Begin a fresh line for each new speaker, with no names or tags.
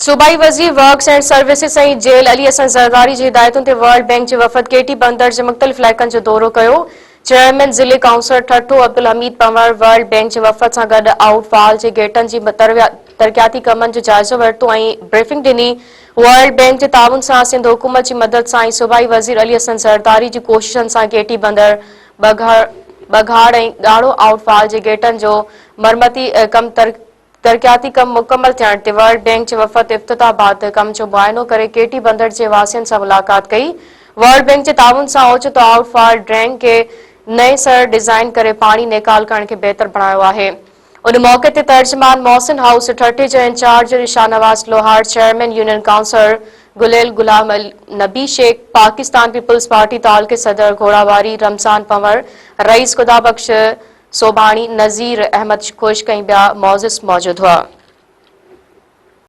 सूबाई वज़ीर works and services ऐं जेल अली हसन ज़रदारी जी हिदायतुनि ते वर्ल्ड बैंक जे वफ़द केटी बंदर जे मुख़्तलिफ़ इलाइक़नि जो दौरो कयो। चेयरमैन ज़िले councillor Thatta Abdul Hamid Panwar world bank जे वफ़द सां गॾु आउटफॉल जे गेटनि जी तरक़ियाती कमनि जो जाइज़ो वरितो ऐं ब्रीफिंग ॾिनी। वर्ल्ड बैंक जे ताउन सां सिंध हुकूमत जी मदद सां ऐं सूबाई वज़ीर अली हसन ज़रदारी जी कोशिशनि सां गेटी बंदर बघाड़ ऐं ॻाढ़ो आउटफॉल जे गेटनि जो मरमती तरक़ियाती कम मुकम्मल थियण ते वर्ल्ड बैंक जे वफ़द इफ्तिताह बाद कम जो मुआयनो करे केटी बंदर जे वासियुनि सां मुलाक़ात कई। वर्ल्ड बैंक जे ताउन सां ओचितो आउटफॉल ड्रेन खे नए सर डिज़ाइन करे पाणी नेकाल करण खे बहितर बणायो आहे। उन मौक़े ते तर्जुमान मोहसिन हाउस ठठी जो इंचार्ज शाहनवाज लोहार, chairman union councillor गुलेल Ghulam Nabi Sheikh, Pakistan peoples party ताल के सदर घोड़ावारी रमज़ान पंवर, रईस खुदाबख्श सोबाणी, नज़ीर अहमद खुश्क ऐं ॿिया मौज़िज़ मौजूद हुआ।